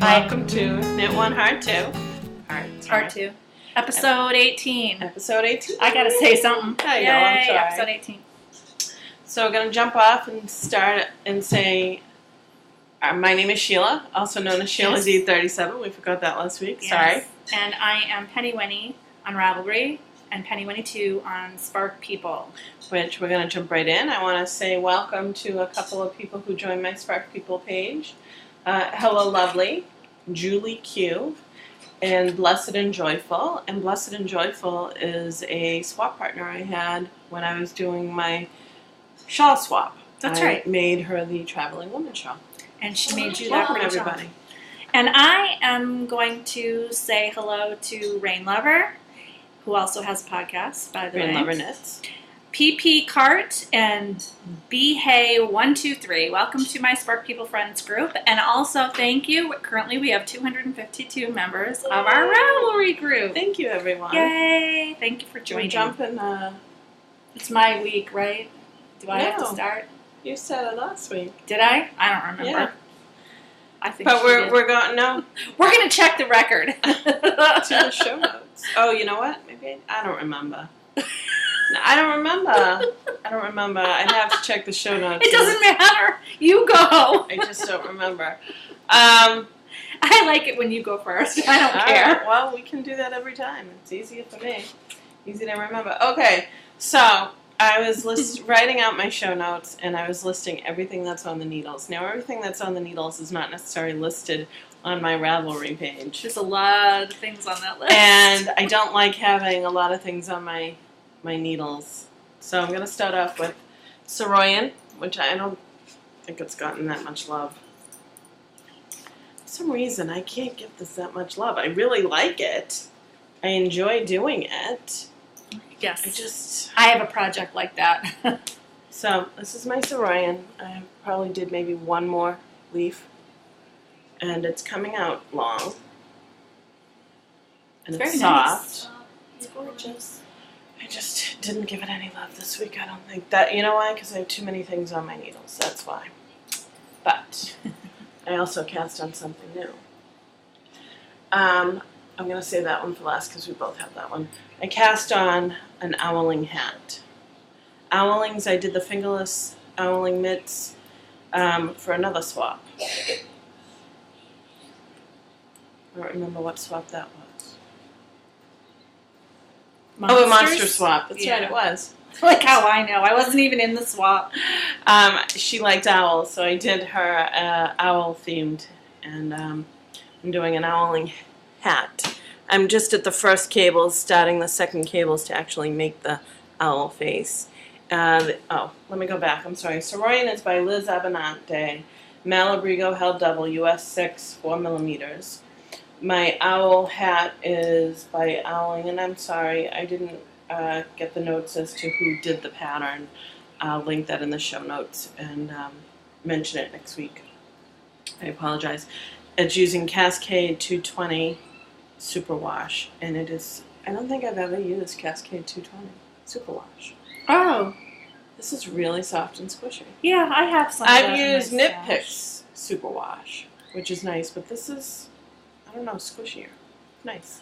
Welcome to Knit One, Heart Two. Heart 2. Episode 18. Episode 18. I gotta say something. I know, I'm sorry. Episode 18. So we're going to jump off and start and say, my name is Sheila, also known as Sheila Z37. We forgot that last week. Yes. Sorry. And I am Penny Wendy on Ravelry and Penny Wendy 2 on Spark People. Which we're going to jump right in. I want to say welcome to a couple of people who joined my Spark People page. Hello, Lovely, Julie Q, and Blessed and Joyful. And Blessed and Joyful is a swap partner I had when I was doing my shawl swap. That's I right. Made her the Traveling Woman shawl. And she made you Welcome, that everybody. And I am going to say hello to Rain Lover, who also has a podcast, by the way. Rain Lover Knits. PP Cart and BHey123. Welcome to my Spark People Friends group. And also, thank you. Currently, we have 252 members of our Ravelry group. Thank you, everyone. Yay! Thank you for joining. We're jumping. It's my week, right? Do I have to start? You said it last week. Did I? I don't remember. Yeah. I think But we're going, no. We're going to check the record. To the show notes. Oh, you know what? Maybe I don't remember. No, I don't remember. I'd have to check the show notes. It doesn't matter. You go. I just don't remember. I like it when you go first. I don't care. Right, well, we can do that every time. It's easier for me. Easy to remember. Okay, so I was writing out my show notes, and I was listing everything that's on the needles. Now, everything that's on the needles is not necessarily listed on my Ravelry page. There's a lot of things on that list. And I don't like having a lot of things on my needles. So I'm going to start off with Saroyan, which I don't think it's gotten that much love. For some reason, I can't give this that much love. I really like it. I enjoy doing it. Yes. I have a project like that. So this is my Saroyan. I probably did maybe one more leaf. And it's coming out long. And it's very soft. Nice. It's gorgeous. I just didn't give it any love this week, I don't think. That, you know why? Because I have too many things on my needles, that's why. But I also cast on something new. I'm going to save that one for last because we both have that one. I cast on an owling hat. Owlings, I did the fingerless owling mitts for another swap. I don't remember what swap that was. Monsters? Oh, a monster swap. That's right, it was. Like how I know. I wasn't even in the swap. She liked owls, so I did her owl themed, and I'm doing an owling hat. I'm just at the first cables, starting the second cables to actually make the owl face. Let me go back. I'm sorry. Saroyan is by Liz Abinante. Malabrigo held double, US 6, 4 millimeters. My owl hat is by Owling, and I'm sorry, I didn't get the notes as to who did the pattern. I'll link that in the show notes and mention it next week. I apologize. It's using Cascade 220 Superwash, and it is, I don't think I've ever used Cascade 220 Superwash. Oh. This is really soft and squishy. Yeah, I have some. I've used Knit Picks Superwash, which is nice, but this is, I don't know, squishier. Nice.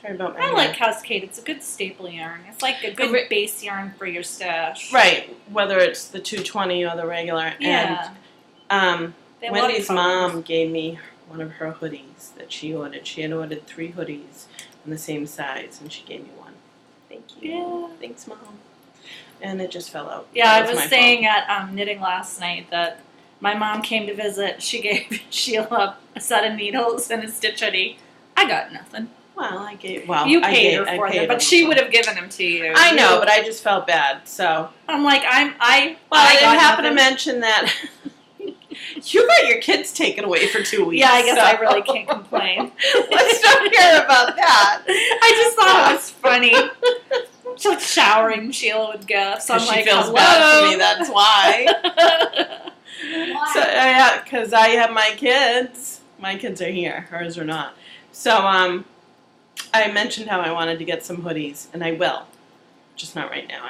Sorry about my hair. like Cascade. It's a good staple yarn. It's like a good base yarn for your stash. Right. Whether it's the 220 or the regular. Yeah. And Wendy's mom gave me one of her hoodies that she ordered. She had ordered 3 hoodies in the same size, and she gave me one. Thank you. Yeah. Thanks, Mom. And it just fell out. Yeah, I was saying at knitting last night that my mom came to visit. She gave Sheila a set of needles and a stitch hoodie. I got nothing. Well, you paid her for them, but she would have given them to you. I know, but I just felt bad, so. I'm like, I didn't happen to mention that you got your kids taken away for 2 weeks. Yeah, I guess I really can't complain. Let's not hear about that. I just thought it was funny. Just showering Sheila with gifts. I'm like, she feels hello. bad for me, that's why. So, yeah, because I have my kids. My kids are here. Hers are not. So, I mentioned how I wanted to get some hoodies, and I will. Just not right now.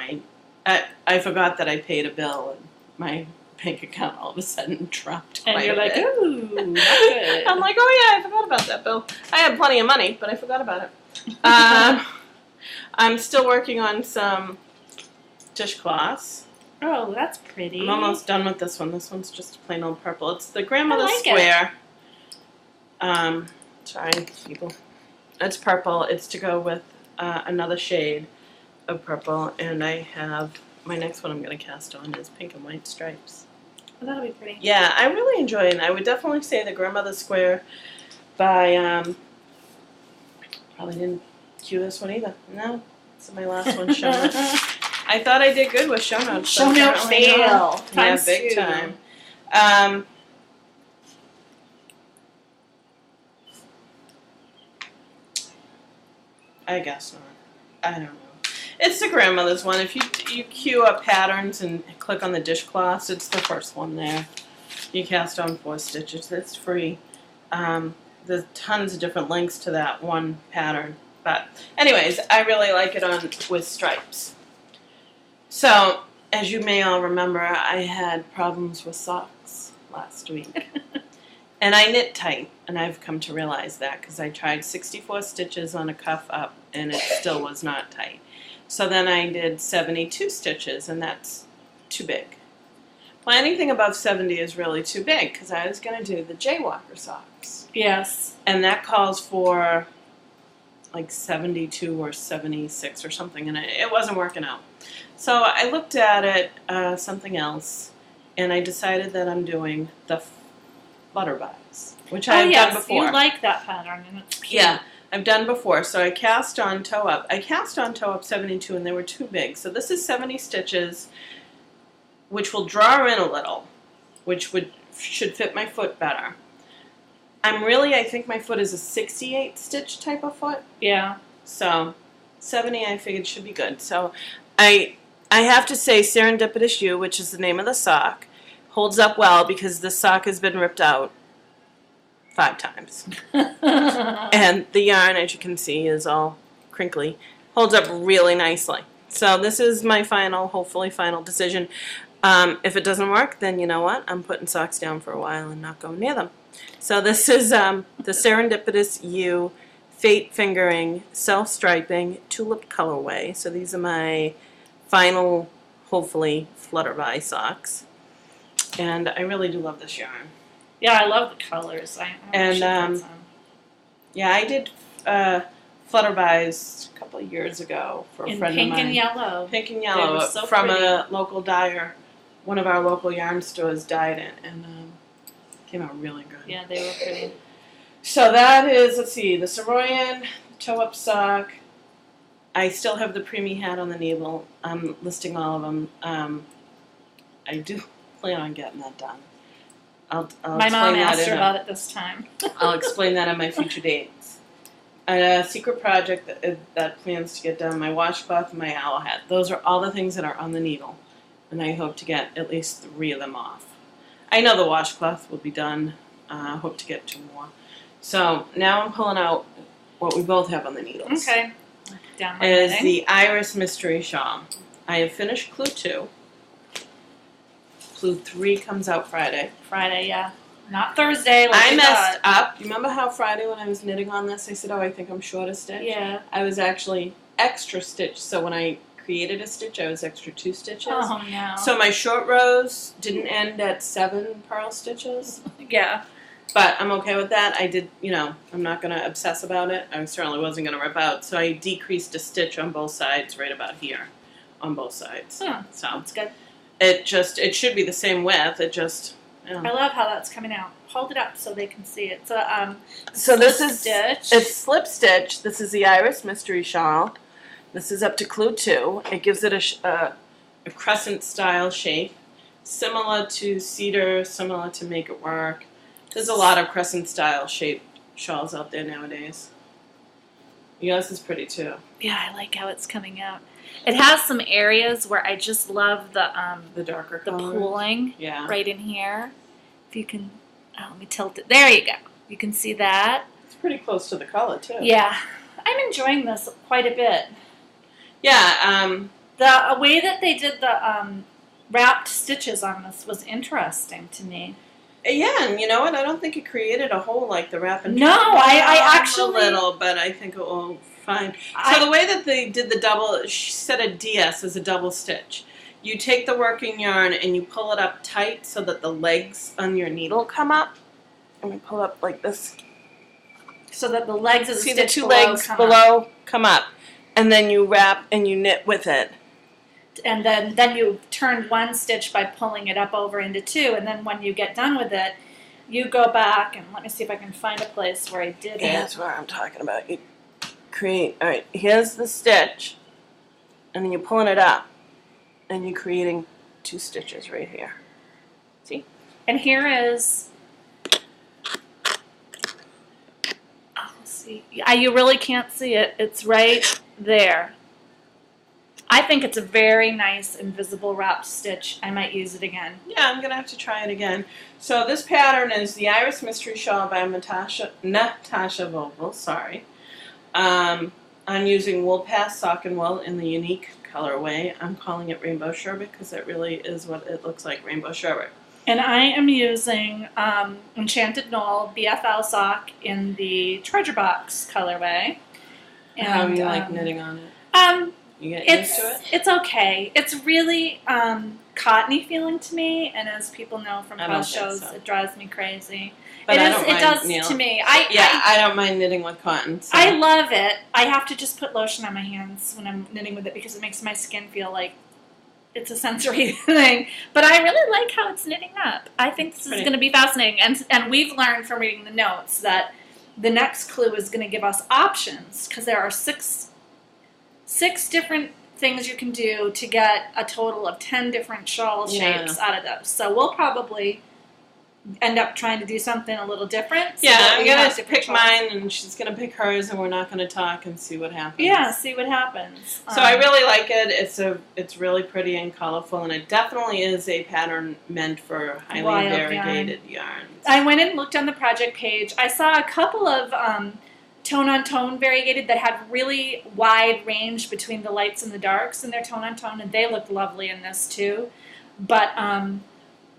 I forgot that I paid a bill, and my bank account all of a sudden dropped And quite you're a like, bit. ooh, not good. I'm like, oh yeah, I forgot about that bill. I had plenty of money, but I forgot about it. I'm still working on some dishcloths. Oh, that's pretty. I'm almost done with this one. This one's just plain old purple. It's the grandmother I like square. Sorry, people. It's purple. It's to go with another shade of purple, and I have my next one I'm going to cast on is pink and white stripes. Oh, that'll be pretty. Yeah, I really enjoy it. I would definitely say the grandmother square by probably didn't cue this one either. No, it's my last one show notes. I thought I did good with show notes. Show note fail. Yeah, big time. I guess not. I don't know. It's the grandmother's one. If you queue up patterns and click on the dishcloths, it's the first one there. You cast on 4 stitches. It's free. There's tons of different links to that one pattern. But anyways, I really like it on with stripes. So, as you may all remember, I had problems with socks last week. And I knit tight, and I've come to realize that because I tried 64 stitches on a cuff up, and it still was not tight. So then I did 72 stitches, and that's too big. Well, anything above 70 is really too big because I was going to do the Jaywalker socks. Yes. And that calls for like 72 or 76 or something, and it wasn't working out. So I looked at it, something else, and I decided that I'm doing the flutterbuys, which I've done before. You like that pattern, and it's cute. Yeah, I've done before. So I cast on toe up. I cast on toe up 72, and they were too big. So this is 70 stitches, which will draw in a little, which should fit my foot better. I think my foot is a 68 stitch type of foot. Yeah. So 70 I figured should be good. So I have to say Serendipitous You, which is the name of the sock, holds up well because the sock has been ripped out 5 times. And the yarn, as you can see, is all crinkly. Holds up really nicely. So this is my hopefully final decision. If it doesn't work, then you know what? I'm putting socks down for a while and not going near them. So this is the Serendipitous You Fate Fingering Self-Striping Tulip Colorway. So these are my final, hopefully, Flutterby socks. And I really do love this yarn. Yeah, I love the colors. Yeah, I did Flutterbys a couple of years ago for a friend of mine. Pink and yellow. Pink and yellow So from pretty. a local dyer. One of our local yarn stores dyed it, and came out really good. Yeah, they were pretty. So that is, let's see, the Soroyan toe-up sock. I still have the preemie hat on the needle. I'm listing all of them. I do plan on getting that done. I'll My mom asked her about it this time. I'll explain that in my future dates. A secret project that plans to get done, my washcloth and my owl hat. Those are all the things that are on the needle. And I hope to get at least 3 of them off. I know the washcloth will be done. I hope to get 2 more. So now I'm pulling out what we both have on the needles. Okay. Down my Is knitting. the Iris Mystery Shawl. I have finished Clue 2. Clue 3 comes out Friday. Friday, yeah. Not Thursday. Like I messed thought. up. You remember how Friday when I was knitting on this, I said, oh, I think I'm short a stitch? Yeah. I was actually extra stitched. So when I created a stitch, I was extra 2 stitches. Oh, no. So my short rows didn't end at 7 purl stitches. Yeah. But I'm okay with that. I did, I'm not going to obsess about it. I certainly wasn't going to rip out. So I decreased a stitch on both sides right about here on both sides. Huh. So That's good. it should be the same width. It just, I love how that's coming out. Hold it up so they can see it. So this is, stitch. it's slip stitch. This is the Iris Mystery Shawl. This is up to Clue 2. It gives it a crescent style shape. Similar to Cedar, similar to Make It Work. There's a lot of crescent style shaped shawls out there nowadays. Yours is pretty too. Yeah, I like how it's coming out. It has some areas where I just love the darker the colors. pooling Yeah. right in here. If you can, let me tilt it. There you go. You can see that. It's pretty close to the color too. Yeah, I'm enjoying this quite a bit. Yeah. The way that they did wrapped stitches on this was interesting to me. Yeah, and you know what? I don't think it created a hole like the wrap and No, I actually... a little, but I think it will fine. So the way that they did the double, she said a DS is a double stitch. You take the working yarn and you pull it up tight so that the legs on your needle come up. And we pull up like this. So that the legs of the See stitch the two below legs below come up. And then you wrap and you knit with it. And then you turn one stitch by pulling it up over into two, and then when you get done with it, you go back, and let me see if I can find a place where I did it. That's what I'm talking about. You create, all right, here's the stitch, and then you're pulling it up, and you're creating two stitches right here. See? And here is, let's see, you really can't see it. It's right there. I think it's a very nice invisible wrapped stitch. I might use it again. Yeah, I'm going to have to try it again. So this pattern is the Iris Mystery Shawl by Natasha Vogel. Sorry. I'm using Wool Pass Sock and Wool in the unique colorway. I'm calling it Rainbow Sherbet because it really is what it looks like, Rainbow Sherbet. And I am using Enchanted Knoll BFL sock in the Treasure Box colorway. And, how do you like knitting on it? You get used to it? It's okay. It's really cottony feeling to me, and as people know from past shows, it drives me crazy. But it does to me. I don't mind knitting with cotton. So. I love it. I have to just put lotion on my hands when I'm knitting with it because it makes my skin feel like it's a sensory thing. But I really like how it's knitting up. I think this is going to be fascinating. And we've learned from reading the notes that the next clue is going to give us options because there are six different things you can do to get a total of 10 different shawl shapes out of those. So we'll probably end up trying to do something a little different. So I'm going to pick mine, and she's going to pick hers, and we're not going to talk and see what happens. Yeah, see what happens. So I really like it. It's really pretty and colorful, and it definitely is a pattern meant for highly variegated yarns. I went and looked on the project page. I saw a couple of tone-on-tone variegated that had really wide range between the lights and the darks in their tone-on-tone, and they looked lovely in this too. But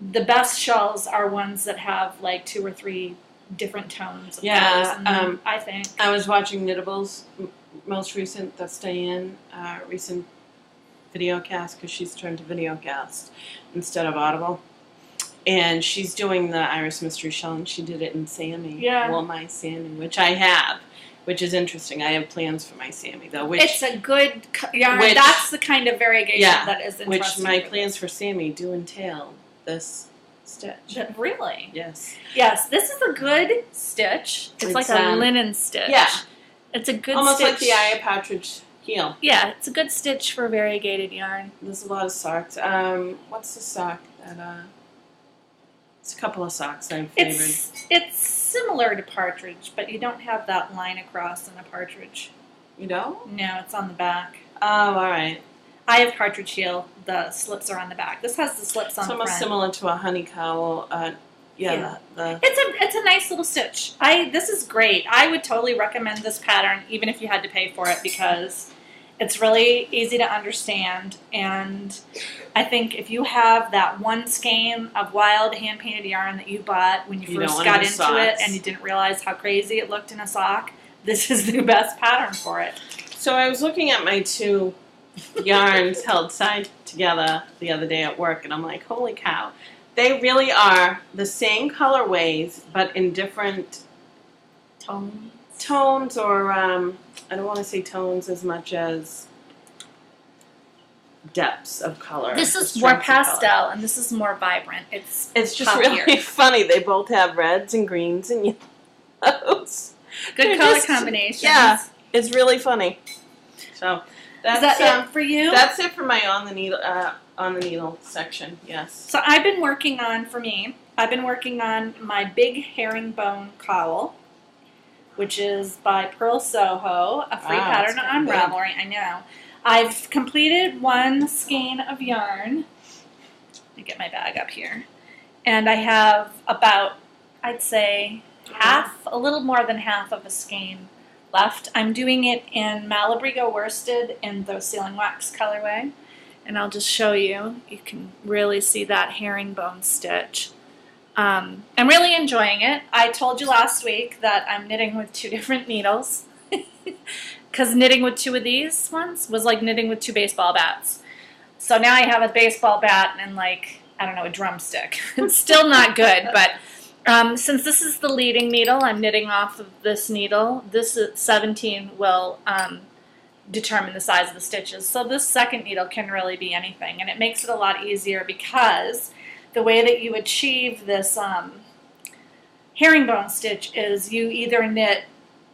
the best shawls are ones that have like 2 or 3 different tones of colors in them, I think. I was watching Knittable's most recent, that's Diane, recent video cast, because she's turned to video cast instead of Audible. And she's doing the Iris Mystery Shawl, and she did it in Sammy. Yeah. Well, my Sammy, which I have. Which is interesting. I have plans for my Sammy, though. It's a good yarn. That's the kind of variegation that is interesting. Which my plans for Sammy do entail this stitch. Really? Yes. Yes, this is a good stitch. It's like a linen stitch. Yeah. It's a good almost stitch. Almost like the Aya Partridge heel. Yeah, it's a good stitch for variegated yarn. There's a lot of socks. What's the sock that, it's a couple of socks I've favored. It's similar to partridge, but you don't have that line across in a partridge. You don't? No, it's on the back. Oh, all right. I have partridge heel. The slips are on the back. This has the slips on the front. It's almost similar to a honey cowl. It's a nice little stitch. This is great. I would totally recommend this pattern, even if you had to pay for it, because it's really easy to understand, and I think if you have that one skein of wild hand-painted yarn that you bought when you first got into it and you didn't realize how crazy it looked in a sock, this is the best pattern for it. So I was looking at my 2 yarns held side together the other day at work, and I'm like, holy cow. They really are the same colorways, but in different tones, or I don't want to say tones as much as depths of color. This is more pastel, and this is more vibrant. It's just really funny. They both have reds and greens and yellows. Good color combinations. Yeah, it's really funny. So that's is that it for you? That's it for my on the needle section. Yes. So I've been working on my big herringbone cowl, which is by Pearl Soho, a free pattern on Ravelry. I know. I've completed 1 skein of yarn. Let me get my bag up here. And I have about, I'd say, a little more than half of a skein left. I'm doing it in Malabrigo worsted in the sealing wax colorway. and I'll just show you. You can really see that herringbone stitch. I'm really enjoying it. I told you last week that I'm knitting with 2 different needles because knitting with 2 of these ones was like knitting with 2 baseball bats. So now I have a baseball bat and like, I don't know, a drumstick. It's still not good, but since this is the leading needle, I'm knitting off of this needle. This 17 will determine the size of the stitches. So this second needle can really be anything, and it makes it a lot easier because the way that you achieve this herringbone stitch is you either knit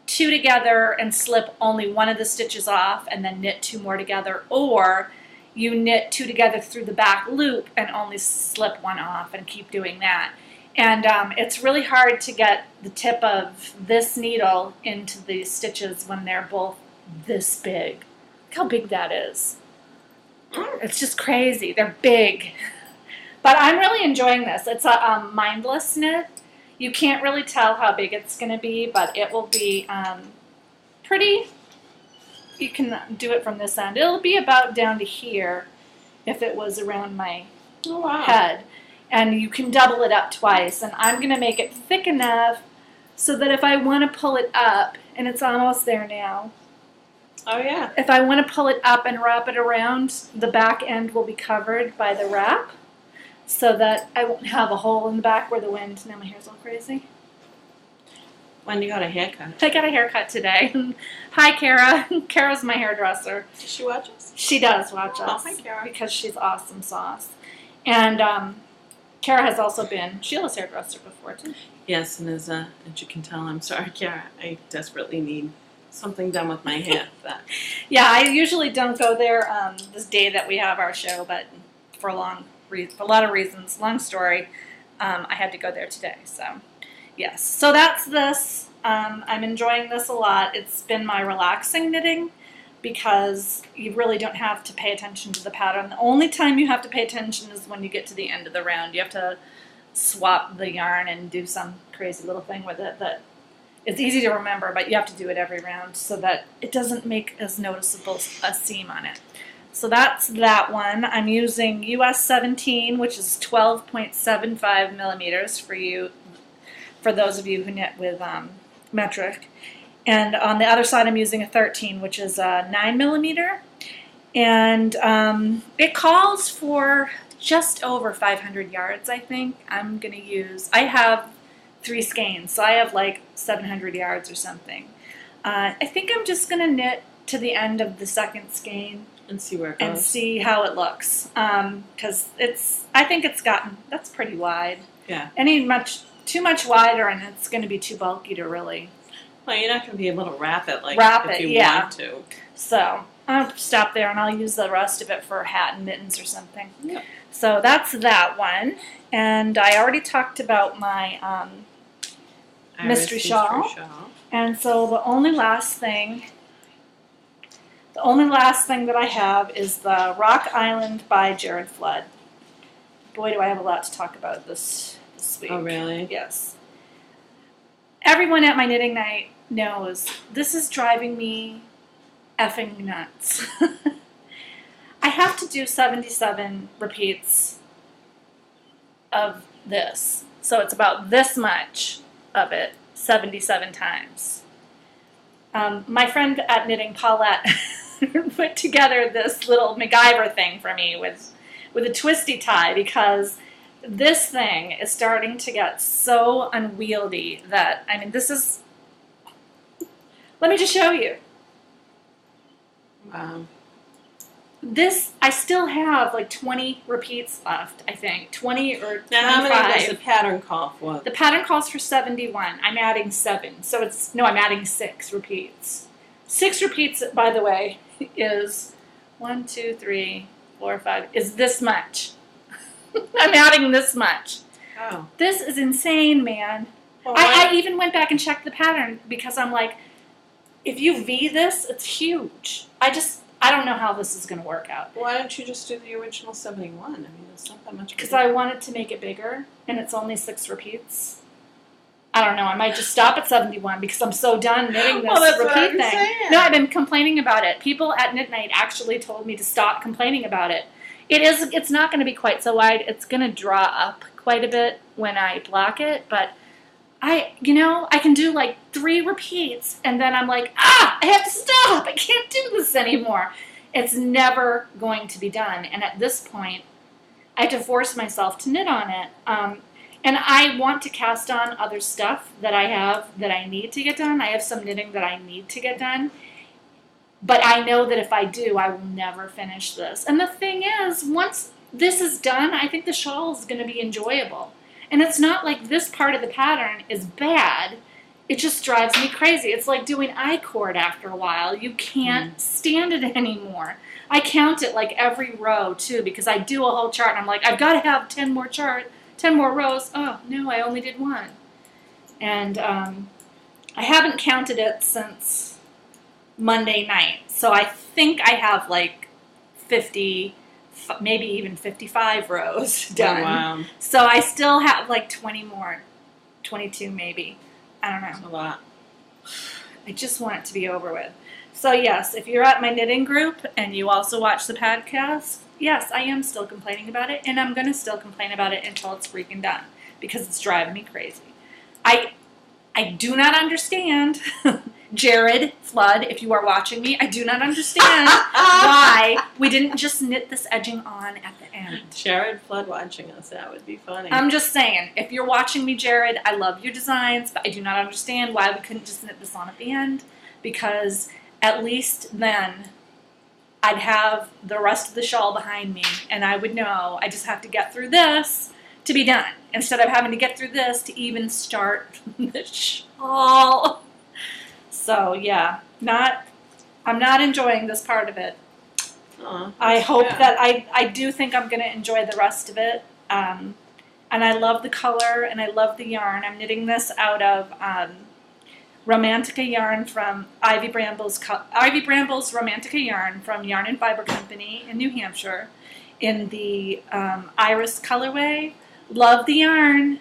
2 together and slip only one of the stitches off and then knit 2 more together, or you knit 2 together through the back loop and only slip 1 off and keep doing that. And it's really hard to get the tip of this needle into these stitches when they're both this big. Look how big that is. It's just crazy. They're big. But I'm really enjoying this. It's a mindless knit. You can't really tell how big it's going to be, but it will be pretty. You can do it from this end. It'll be about down to here if it was around my head. And you can double it up twice. And I'm going to make it thick enough so that if I want to pull it up, and it's almost there now. Oh, yeah. If I want to pull it up and wrap it around, the back end will be covered by the wrap so that I won't have a hole in the back where the wind, now my hair's all crazy. Wendy got a haircut. I got a haircut today. Hi, Kara. Kara's my hairdresser. Does she watch us? She does watch us. Hi, Kara. Because she's awesome sauce. And Kara has also been Sheila's hairdresser before, too. Yes, and as you can tell, I'm sorry, Kara. I desperately need something done with my hair. Yeah, I usually don't go there this day that we have our show, but for a lot of reasons, long story, I had to go there today. So, yes. So that's this. I'm enjoying this a lot. It's been my relaxing knitting because you really don't have to pay attention to the pattern. The only time you have to pay attention is when you get to the end of the round. You have to swap the yarn and do some crazy little thing with it that it's easy to remember, but you have to do it every round so that it doesn't make as noticeable a seam on it. So that's that one. I'm using US 17, which is 12.75 millimeters for those of you who knit with metric. And on the other side, I'm using a 13, which is 9 millimeter. And it calls for just over 500 yards, I think. I have 3 skeins, so I have like 700 yards or something. I think I'm just going to knit to the end of the second skein and see where it goes. And see how it looks. Because I think that's pretty wide. Yeah. Too much wider and it's going to be too bulky to really. Well, you're not going to be able to wrap it if you want to. So I'll stop there and I'll use the rest of it for a hat and mittens or something. Yep. So that's that one. And I already talked about my Iris mystery shawl. And so the only last thing that I have is the Rock Island by Jared Flood. Boy, do I have a lot to talk about this week. Oh, really? Yes. Everyone at my knitting night knows this is driving me effing nuts. I have to do 77 repeats of this. So it's about this much of it 77 times. My friend at Knitting, Paulette, put together this little MacGyver thing for me with a twisty tie because this thing is starting to get so unwieldy that, let me just show you. Wow. This, I still have like 20 repeats left, I think. 20 or 25. Now, how many does the pattern call for? The pattern calls for 71. I'm adding 7. So I'm adding 6 repeats. 6 repeats, by the way, is 1, 2, 3, 4, 5, is this much. I'm adding this much. Oh. This is insane, man. Well, I even went back and checked the pattern because I'm like, if you V this, it's huge. I don't know how this is going to work out. Why don't you just do the original 71? It's not that much. Because I wanted to make it bigger, and it's only 6 repeats. I don't know. I might just stop at 71 because I'm so done knitting this repeat thing. Saying. No, I've been complaining about it. People at Knit Night actually told me to stop complaining about it It's not going to be quite so wide. It's going to draw up quite a bit when I block it, but I can do like 3 repeats, and then I'm like, I have to stop. I can't do this anymore. It's never going to be done. And at this point, I have to force myself to knit on it. And I want to cast on other stuff that I have that I need to get done. I have some knitting that I need to get done. But I know that if I do, I will never finish this. And the thing is, once this is done, I think the shawl is going to be enjoyable. And it's not like this part of the pattern is bad. It just drives me crazy. It's like doing I-cord after a while. You can't stand it anymore. I count it like every row, too, because I do a whole chart, and I'm like, I've got to have 10 more rows. Oh, no, I only did 1. And I haven't counted it since Monday night. So I think I have like 50, maybe even 55 rows done. Oh, wow. So I still have like 20 more, 22 maybe. I don't know. That's a lot. I just want it to be over with. So yes, if you're at my knitting group and you also watch the podcast, yes, I am still complaining about it, and I'm going to still complain about it until it's freaking done, because it's driving me crazy. I do not understand, Jared Flood, if you are watching me, I do not understand why we didn't just knit this edging on at the end. Jared Flood watching us, that would be funny. I'm just saying, if you're watching me, Jared, I love your designs, but I do not understand why we couldn't just knit this on at the end, because at least then I'd have the rest of the shawl behind me, and I would know I just have to get through this to be done, instead of having to get through this to even start the shawl. So yeah, I'm not enjoying this part of it. I hope that I do think I'm going to enjoy the rest of it. And I love the color, and I love the yarn. I'm knitting this out of Romantica yarn from Ivy Bramble's Romantica yarn from Yarn and Fiber Company in New Hampshire in the Iris colorway. Love the yarn.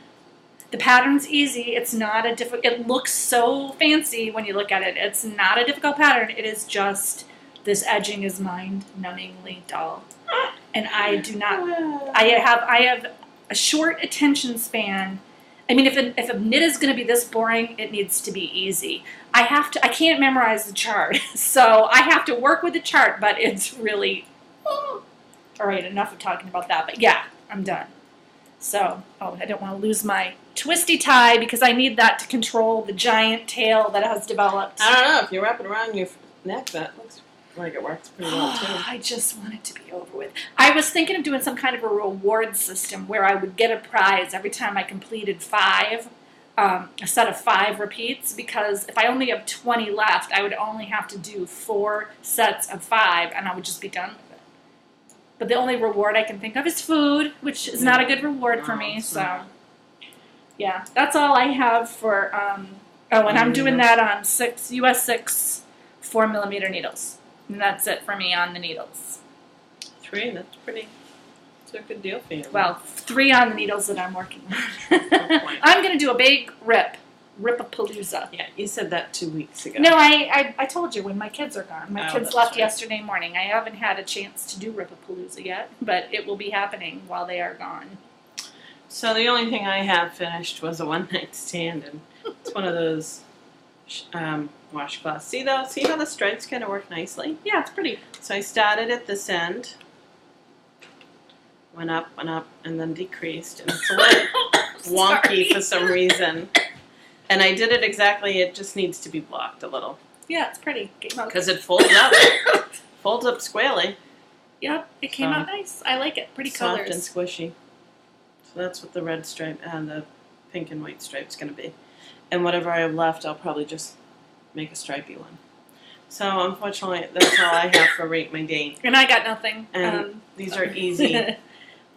The pattern's easy. It's not a difficult. It looks so fancy when you look at it. It's not a difficult pattern. It is just this edging is mind-numbingly dull, and I do not. I have a short attention span. I mean, if a knit is going to be this boring, it needs to be easy. I can't memorize the chart, so I have to work with the chart. But it's really all right. Enough of talking about that. But yeah, I'm done. So, I don't want to lose my twisty tie, because I need that to control the giant tail that has developed. I don't know, if you wrap it around your neck, that looks like it works pretty well too. I just want it to be over with. I was thinking of doing some kind of a reward system where I would get a prize every time I completed 5, a set of 5 repeats, because if I only have 20 left, I would only have to do 4 sets of 5, and I would just be done with it. But the only reward I can think of is food, which is not a good reward for me. So, yeah, that's all I have for. And I'm doing that on US 6 4mm needles, and that's it for me on the needles. 3, that's pretty. It's a good deal for you. Well, 3 on the needles that I'm working on. I'm going to do a big Rip-a-palooza. Yeah, you said that 2 weeks ago. No, I told you when my kids are gone. My kids left right. yesterday morning. I haven't had a chance to do Rip-a-palooza yet, but it will be happening while they are gone. So the only thing I have finished was a one-night stand, and it's one of those washcloths. See how the stripes kind of work nicely? Yeah, it's pretty. So I started at this end, went up, and then decreased, and it's a little wonky for some reason. And I did it exactly, it just needs to be blocked a little. Yeah, it's pretty. Because it folds up. Folds up squarely. Yep, it came out nice. I like it. Pretty colors. Soft and squishy. So that's what the red stripe and the pink and white stripe's going to be. And whatever I have left, I'll probably just make a stripey one. So unfortunately, that's all I have for Rate My Date. And I got nothing. And these are easy.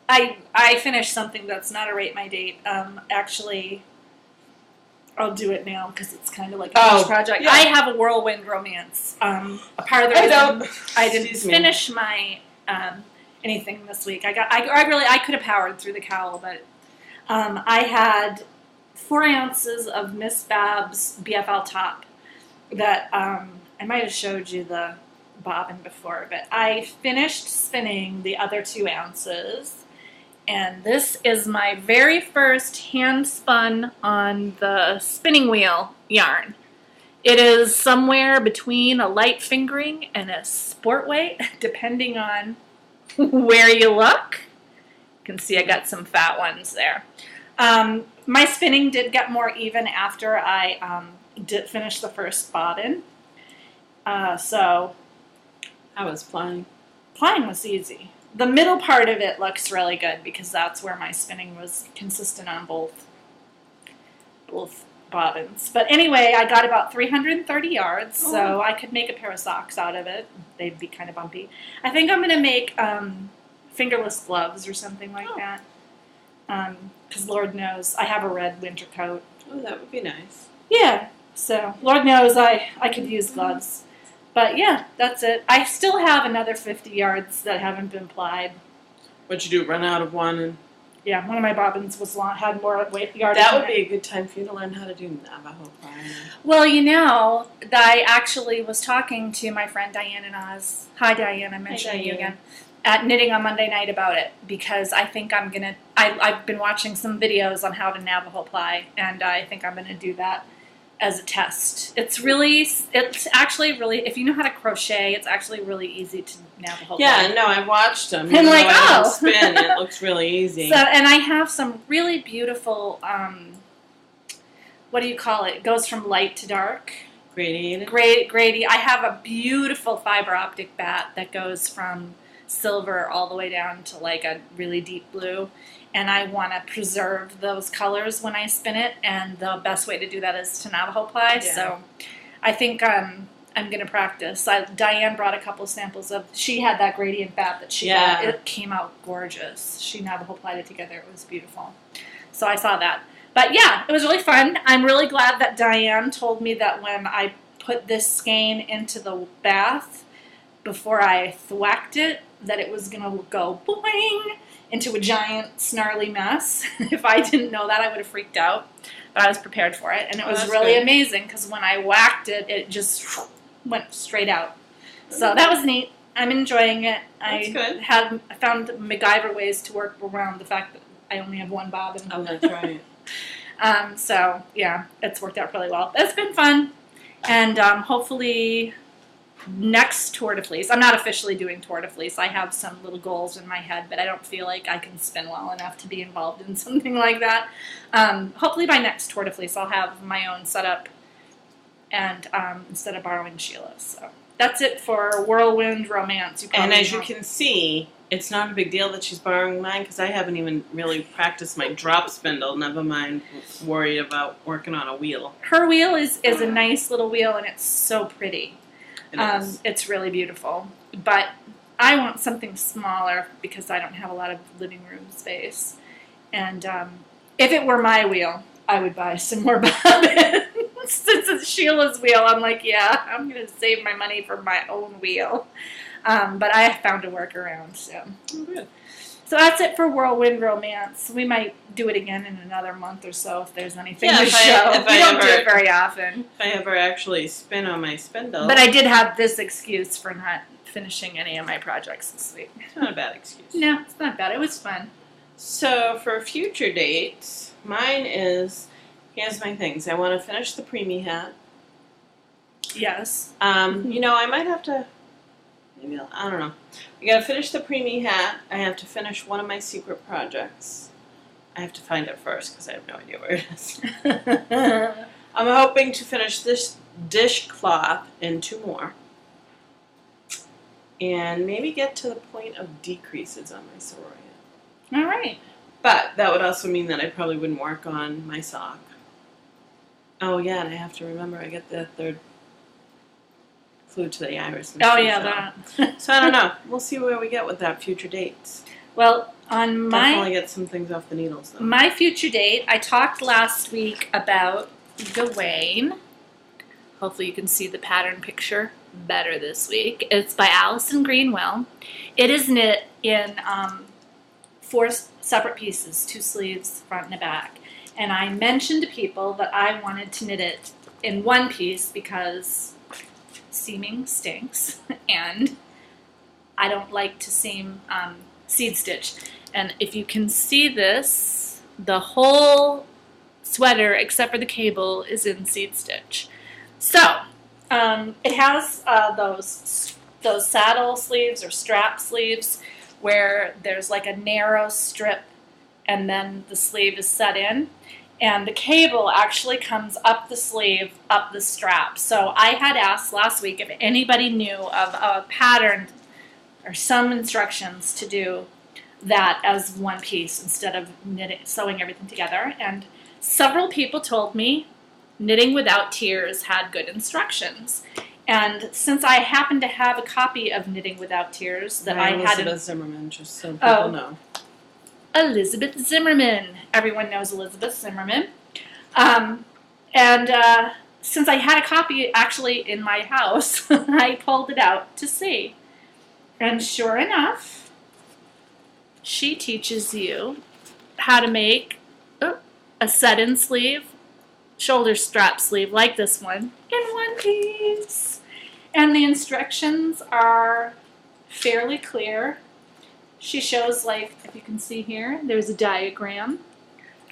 I finished something that's not a Rate My Date. Actually, I'll do it now because it's kind of like a project. Yeah. I have a whirlwind romance. A part of the reason I didn't finish my anything this week. I could have powered through the cowl, but I had 4 ounces of Miss Bab's BFL top that I might have showed you the bobbin before, but I finished spinning the other 2 ounces. And this is my very first hand spun on the spinning wheel yarn. It is somewhere between a light fingering and a sport weight, depending on where you look. You can see I got some fat ones there. My spinning did get more even after I did finish the first bobbin. So I was playing. Plying was easy. The middle part of it looks really good because that's where my spinning was consistent on both bobbins. But anyway, I got about 330 yards, so I could make a pair of socks out of it. They'd be kind of bumpy. I think I'm going to make fingerless gloves or something like that. Because Lord knows, I have a red winter coat. Oh, that would be nice. Yeah, so Lord knows I could use gloves. But yeah, that's it. I still have another 50 yards that haven't been plied. What'd you do, run out of one? And Yeah, one of my bobbins was long, had more weight yardage. that would be a good time for you to learn how to do Navajo plying. Well, you know, I actually was talking to my friend Diane in Oz. Hi, Diane. I'm mentioning you again. At Knitting on Monday night about it because I think I'm going to... I've been watching some videos on how to Navajo ply, and I think I'm going to do that as a test. It's actually really, if you know how to crochet, it's actually really easy to Navajo ply. Yeah, no, I watched them. And like, I don't spin, it looks really easy. So, and I have some really beautiful, what do you call it? It goes from light to dark. Gradiated? Grady. I have a beautiful fiber optic bat that goes from silver all the way down to like a really deep blue. And I want to preserve those colors when I spin it, and the best way to do that is to Navajo ply. Yeah. So I think I'm going to practice. Diane brought a couple samples of, she had that gradient bat that she got. It came out gorgeous. She Navajo plied it together. It was beautiful. So I saw that. But yeah, it was really fun. I'm really glad that Diane told me that when I put this skein into the bath, before I thwacked it, that it was going to go boing into a giant snarly mess. If I didn't know that, I would have freaked out. But I was prepared for it, and it was really amazing because when I whacked it, it just went straight out. So that was neat. I'm enjoying it. That's good. I found MacGyver ways to work around the fact that I only have one bobbin. Oh, that's right. So yeah, it's worked out really well. It's been fun, and hopefully next Tour de Fleece. I'm not officially doing Tour de Fleece. I have some little goals in my head, but I don't feel like I can spin well enough to be involved in something like that. Hopefully by next Tour de Fleece I'll have my own setup and instead of borrowing Sheila's. So that's it for Whirlwind Romance. And as you can see, it's not a big deal that she's borrowing mine because I haven't even really practiced my drop spindle, never mind worried about working on a wheel. Her wheel is a nice little wheel, and it's so pretty. It it's really beautiful, but I want something smaller because I don't have a lot of living room space. And if it were my wheel, I would buy some more bobbins. Since it's Sheila's wheel, I'm like, yeah, I'm going to save my money for my own wheel. But I found a workaround. So. Oh, good. So that's it for Whirlwind Romance. We might do it again in another month or so if there's anything to show. We don't do it very often. If I ever actually spin on my spindle. But I did have this excuse for not finishing any of my projects this week. It's not a bad excuse. No, it's not bad. It was fun. So for future dates, mine is, here's my things. I want to finish the preemie hat. Yes. You know, I might have to, maybe I don't know. I gotta finish the preemie hat. I have to finish one of my secret projects. I have to find it first because I have no idea where it is. I'm hoping to finish this dishcloth and 2 more. And maybe get to the point of decreases on my soroya. All right. But that would also mean that I probably wouldn't work on my sock. Oh yeah, and I have to remember I get the 3rd clue to the Iris Mystery Shawl. That. So I don't know. We'll see where we get with that future dates. Well, on Definitely get some things off the needles though. My future date, I talked last week about Gawain. Hopefully you can see the pattern picture better this week. It's by Alison Greenwell. It is knit in 4 separate pieces, 2 sleeves, front and a back. And I mentioned to people that I wanted to knit it in 1 piece because seaming stinks, and I don't like to seam seed stitch. And if you can see this, the whole sweater, except for the cable, is in seed stitch. So it has those saddle sleeves or strap sleeves where there's like a narrow strip and then the sleeve is set in. And the cable actually comes up the sleeve, up the strap. So I had asked last week if anybody knew of a pattern or some instructions to do that as one piece instead of sewing everything together. And several people told me Knitting Without Tears had good instructions. And since I happen to have a copy of Knitting Without Tears that I had... Elizabeth Zimmerman, just so people know. Elizabeth Zimmerman. Everyone knows Elizabeth Zimmerman. Since I had a copy actually in my house, I pulled it out to see. And sure enough, she teaches you how to make a set-in sleeve, shoulder strap sleeve like this one, in one piece. And the instructions are fairly clear. She shows, like, if you can see here, there's a diagram.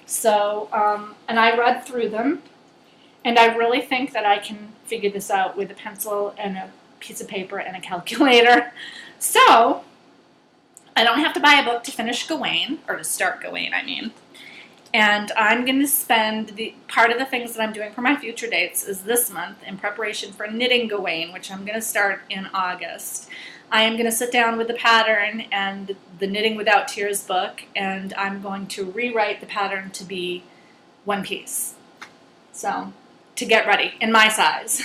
So, and I read through them, and I really think that I can figure this out with a pencil and a piece of paper and a calculator. So, I don't have to buy a book to finish Gawain, or to start Gawain, I mean. And I'm going to spend part of the things that I'm doing for my future dates is this month in preparation for knitting Gawain, which I'm going to start in August. I am going to sit down with the pattern and the Knitting Without Tears book, and I'm going to rewrite the pattern to be one piece. So, to get ready, in my size.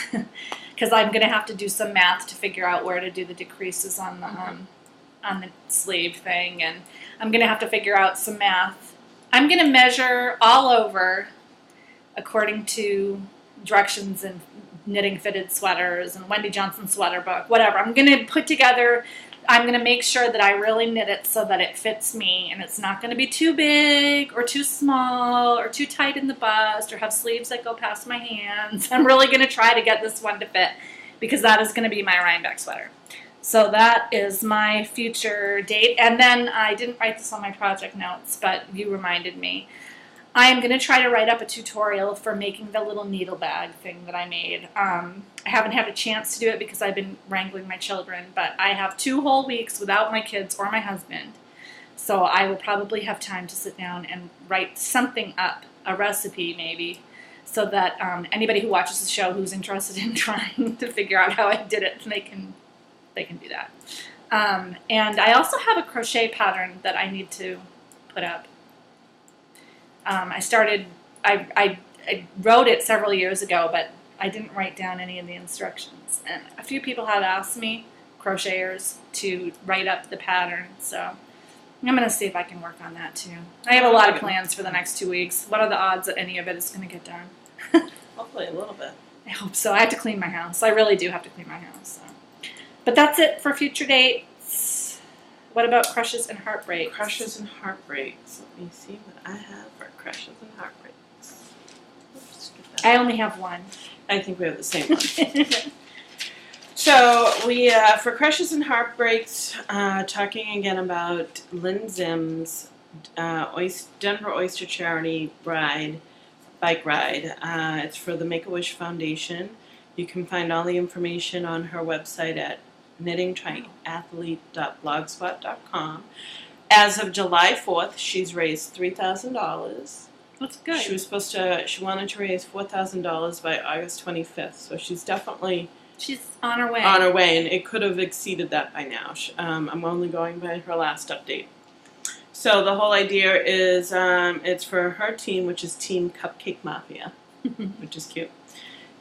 Because I'm going to have to do some math to figure out where to do the decreases on the sleeve thing, and I'm going to have to figure out some math. I'm going to measure all over according to directions in Knitting Fitted Sweaters and Wendy Johnson's sweater book, whatever. I'm going to put together, I'm going to make sure that I really knit it so that it fits me, and it's not going to be too big or too small or too tight in the bust or have sleeves that go past my hands. I'm really going to try to get this one to fit because that is going to be my Rhinebeck sweater. So that is my future date. And then I didn't write this on my project notes, but you reminded me. I am going to try to write up a tutorial for making the little needle bag thing that I made. I haven't had a chance to do it because I've been wrangling my children, but I have 2 whole weeks without my kids or my husband. So I will probably have time to sit down and write something up, a recipe maybe, so that anybody who watches the show who's interested in trying to figure out how I did it, they can do that. And I also have a crochet pattern that I need to put up. I wrote it several years ago, but I didn't write down any of the instructions. And a few people have asked me, crocheters, to write up the pattern, so I'm going to see if I can work on that too. I have a lot of plans for the next 2 weeks. What are the odds that any of it is going to get done? Hopefully a little bit. I hope so. I have to clean my house. I really do have to clean my house. So. But that's it for future dates. What about crushes and heartbreaks? Crushes and heartbreaks. Let me see what I have for crushes and heartbreaks. Oops, I only have one. I think we have the same one. So we, for crushes and heartbreaks, talking again about Lynn Zim's Denver Oyster Charity bike ride. It's for the Make-A-Wish Foundation. You can find all the information on her website at knittingtriathlete.blogspot.com. As of July 4th, she's raised $3,000. That's good. She wanted to raise $4,000 by August 25th, so she's definitely... She's on her way. On her way, and it could have exceeded that by now. I'm only going by her last update. So the whole idea is it's for her team, which is Team Cupcake Mafia, which is cute.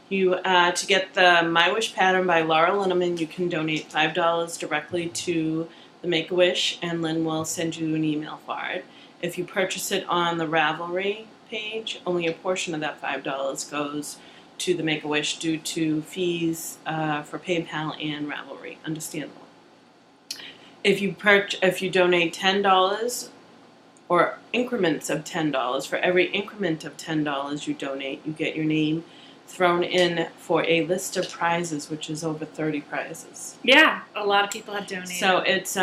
To get the My Wish pattern by Laura Linneman, you can donate $5 directly to the Make-A-Wish, and Lynn will send you an email for it. If you purchase it on the Ravelry page, only a portion of that $5 goes to the Make-A-Wish due to fees for PayPal and Ravelry. Understandable. If you donate $10 or increments of $10, for every increment of $10 you donate, you get your name thrown in for a list of prizes, which is over 30 prizes. Yeah, a lot of people have donated. So it's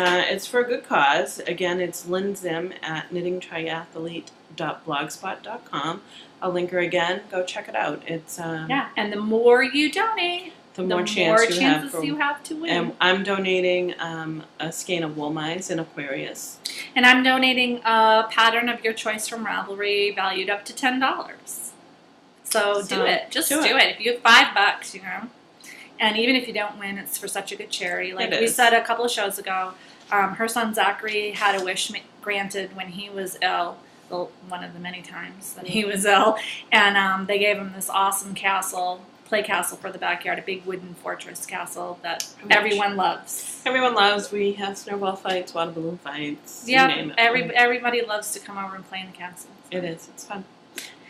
for a good cause. Again, it's Linzim at knittingtriathlete.blogspot.com. I'll link her again. Go check it out. It's yeah, and the more you donate, the more chances you have to win. And I'm donating a skein of wool mice in Aquarius. And I'm donating a pattern of your choice from Ravelry, valued up to $10. So do it. Just do it. If you have $5, you know. And even if you don't win, it's for such a good charity. Like we said a couple of shows ago, her son Zachary had a wish granted when he was ill. Well, one of the many times that he was ill. And they gave him this awesome play castle for the backyard, a big wooden fortress castle that everyone loves. Everyone loves. We have snowball fights, water balloon fights. Yeah, you name it. Everybody loves to come over and play in the castle. It is. It's fun.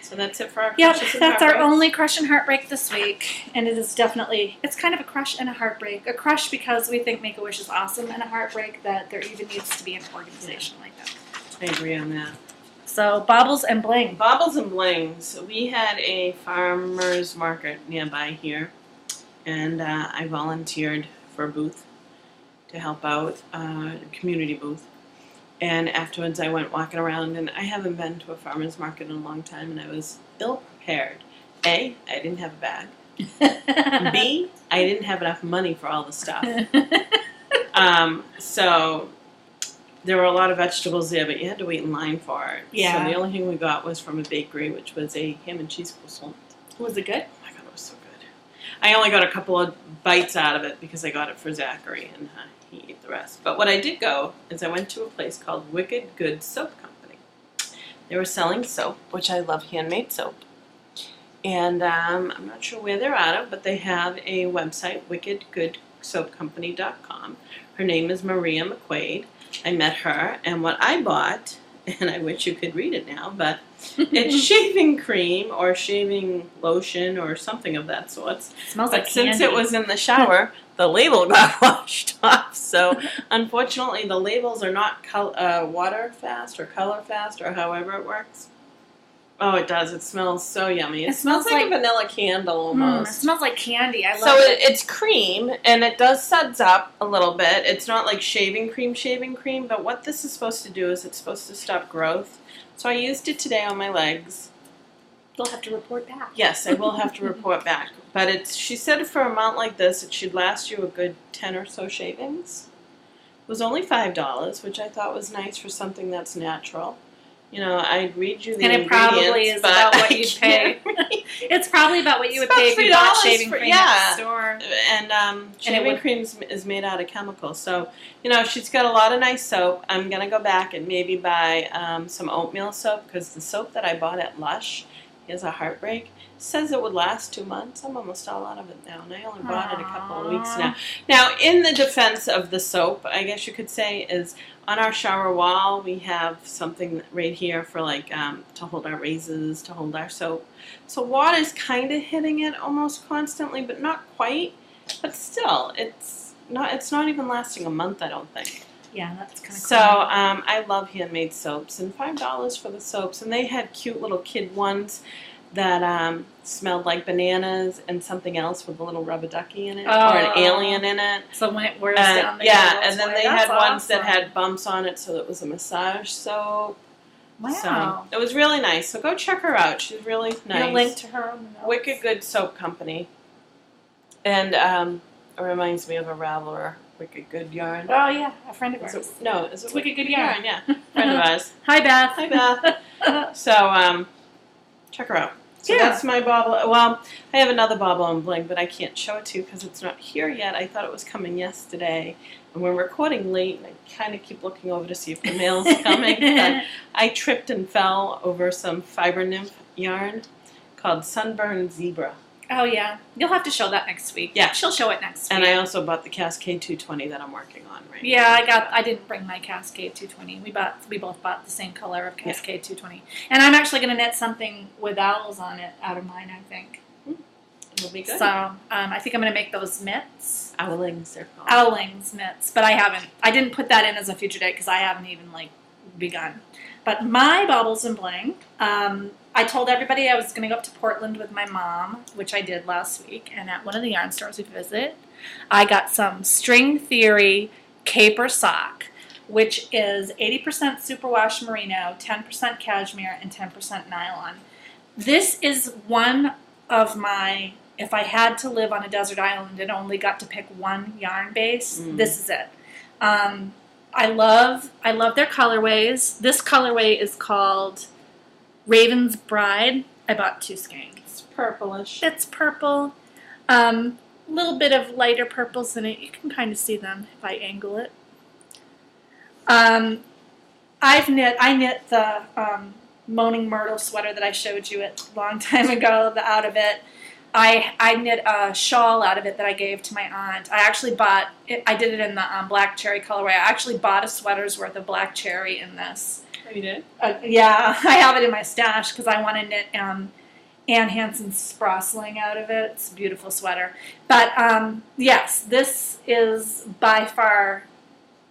So that's it for our Yep, crushes and that's our heartbreaks. only crush and heartbreak this week. And it is definitely, it's kind of a crush and a heartbreak. A crush because we think Make-A-Wish is awesome, and a heartbreak that there even needs to be an organization like that. I agree on that. So, baubles and bling. Baubles and blings. We had a farmer's market nearby here, and I volunteered for a booth to help out, a community booth. And afterwards I went walking around, and I haven't been to a farmer's market in a long time, and I was ill prepared. A, I didn't have a bag. B, I didn't have enough money for all the stuff. So there were a lot of vegetables there, but you had to wait in line for it. Yeah. So the only thing we got was from a bakery, which was a ham and cheese croissant. Was it good? Oh my God, it was so good. I only got a couple of bites out of it because I got it for Zachary, and he ate the rest. But what I did go is I went to a place called Wicked Good Soap Company. They were selling soap, which I love handmade soap. And I'm not sure where they're out of, but they have a website, wickedgoodsoapcompany.com. Her name is Maria McQuaid. I met her, and what I bought, and I wish you could read it now, but it's shaving cream or shaving lotion or something of that sort. Smells But like since candy. it was in the shower, the label got washed off. So unfortunately, the labels are not water fast or color fast or however it works. Oh, it does. It smells so yummy. It smells like a vanilla candle almost. It smells like candy. I love So it. it's cream, and it does suds up a little bit. It's not like shaving cream, but what this is supposed to do is it's supposed to stop growth. So I used it today on my legs. You'll have to report back. Yes, I will have to report back. But she said for an amount like this, it should last you a good 10 or so shavings. It was only $5, which I thought was nice for something that's natural. You know, I'd read you the And ingredients, it probably is but about what I you'd can't pay. read. It's probably about what you would It's pay about if you bought $3 shaving cream at the store. And shaving cream is made out of chemicals. So, you know, she's got a lot of nice soap. I'm going to go back and maybe buy some oatmeal soap, because the soap that I bought at Lush is a heartbreak. Says it would last 2 months. I'm almost all out of it now, and I only bought it a couple of weeks now. Now, in the defense of the soap, I guess you could say, is on our shower wall, we have something right here for like to hold our razors, to hold our soap. So water's kind of hitting it almost constantly, but not quite. But still, it's not even lasting a month, I don't think. Yeah, that's kind of So I love handmade soaps, and $5 for the soaps, and they had cute little kid ones that smelled like bananas and something else with a little rubber ducky in it, or an alien in it. So when it wears down the yeah, and then toy, they that's had ones that awesome. had bumps on it, so it was a massage soap. Wow. So it was really nice. So go check her out. She's really nice. You'll link to her on the notes. Wicked Good Soap Company. And it reminds me of a Raveler, Wicked Good Yarn. Oh, yeah, a friend of ours. Is it It's Wicked Good Yarn. Yeah, friend of ours. Hi, Beth. Hi, Beth. So, check her out. So Yeah. that's my bauble. Well, I have another bauble and bling, but I can't show it to you because it's not here yet. I thought it was coming yesterday. And we're recording late, and I kind of keep looking over to see if the mail's coming. But I tripped and fell over some fiber nymph yarn called Sunburn Zebra. Oh, yeah. You'll have to show that next week. Yeah. She'll show it next week. And I also bought the Cascade 220 that I'm working on right now. Yeah, I didn't bring my Cascade 220. We both bought the same color of Cascade 220. And I'm actually going to knit something with owls on it out of mine, I think. It'll be good. So, I think I'm going to make those mitts. Owlings, they're called. Owlings mitts. But I didn't put that in as a future date because I haven't even, begun. But my baubles and bling, I told everybody I was going to go up to Portland with my mom, which I did last week, and at one of the yarn stores we visit, I got some String Theory Caper Sock, which is 80% superwash merino, 10% cashmere, and 10% nylon. This is one of my, if I had to live on a desert island and only got to pick one yarn base, this is it. I love their colorways. This colorway is called Raven's Bride. I bought 2 skeins. It's purplish. It's purple. A little bit of lighter purples in it. You can kind of see them if I angle it. I knit the Moaning Myrtle sweater that I showed you a long time ago, out of it. I knit a shawl out of it that I gave to my aunt. I actually bought it, I did it in the black cherry colorway. I actually bought a sweater's worth of black cherry in this. Oh, you did? Yeah, I have it in my stash because I want to knit Ann Hansen's Sprossling out of it. It's a beautiful sweater. But yes, this is by far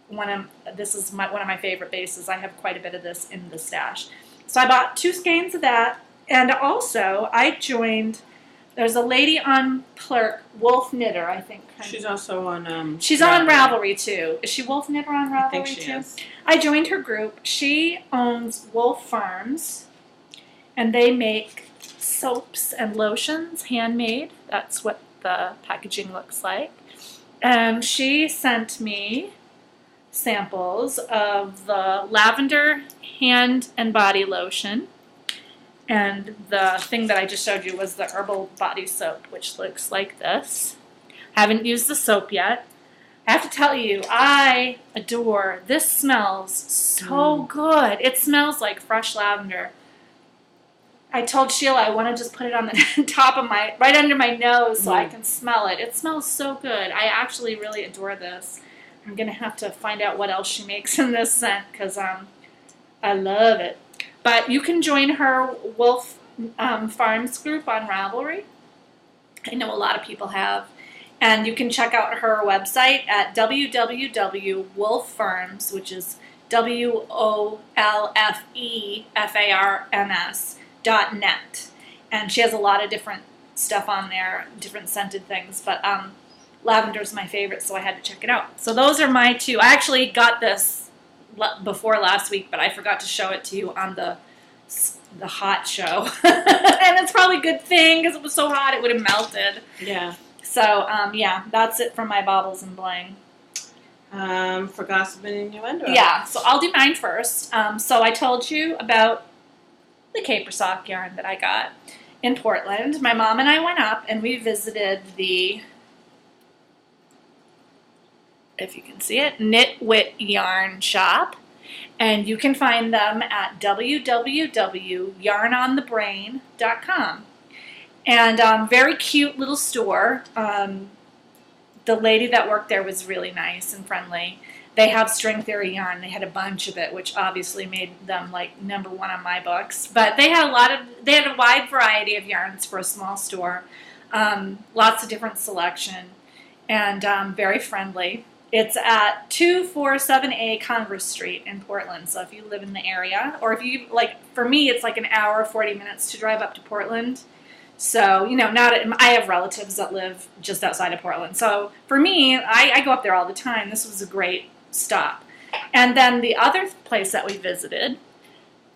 one of my favorite bases. I have quite a bit of this in the stash. So I bought 2 skeins of that, and also I joined. There's a lady on Plurk, Wolf Knitter, I think. She's also on. She's on Ravelry too. Is she Wolf Knitter on Ravelry I think she too? is. I joined her group. She owns Wolf Farms, and they make soaps and lotions, handmade. That's what the packaging looks like. And she sent me samples of the lavender hand and body lotion. And the thing that I just showed you was the herbal body soap, which looks like this. Haven't used the soap yet. I have to tell you, I adore, this smells so good. It smells like fresh lavender. I told Sheila I want to just put it on the top of right under my nose so I can smell it. It smells so good. I actually really adore this. I'm going to have to find out what else she makes in this scent because I love it. But you can join her Wolf Farms group on Ravelry. I know a lot of people have. And you can check out her website at www.wolffarms, which is WOLFEFARMS.net. And she has a lot of different stuff on there, different scented things. But lavender's my favorite, so I had to check it out. So those are my 2. I actually got this before last week, but I forgot to show it to you on the hot show. And it's probably a good thing because it was so hot it would have melted. Yeah. So, yeah, that's it for my baubles and bling. For gossip and innuendo. Yeah, so I'll do mine first. So I told you about the caper sock yarn that I got in Portland. My mom and I went up and we visited the, if you can see it, Knit Wit Yarn Shop. And you can find them at www.yarnonthebrain.com. And very cute little store. The lady that worked there was really nice and friendly. They have String Theory yarn. They had a bunch of it, which obviously made them like #1 on my books. But they had a wide variety of yarns for a small store. Lots of different selection, and very friendly. It's at 247A Congress Street in Portland. So if you live in the area, or if you, like, for me, it's like an hour, 40 minutes to drive up to Portland. So, you know, I have relatives that live just outside of Portland. So for me, I go up there all the time. This was a great stop. And then the other place that we visited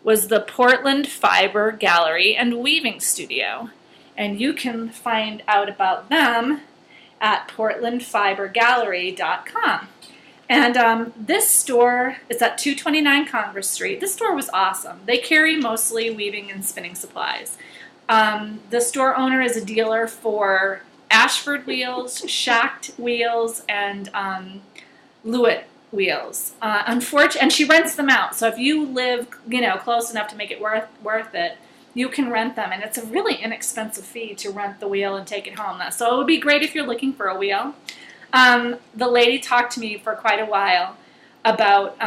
was the Portland Fiber Gallery and Weaving Studio. And you can find out about them at portlandfibergallery.com. And this store is at 229 Congress Street. This store was awesome. They carry mostly weaving and spinning supplies. The store owner is a dealer for Ashford wheels, Schacht wheels, and Lewitt wheels. And she rents them out. So if you live, you know, close enough to make it worth it, you can rent them, and it's a really inexpensive fee to rent the wheel and take it home. So it would be great if you're looking for a wheel. The lady talked to me for quite a while about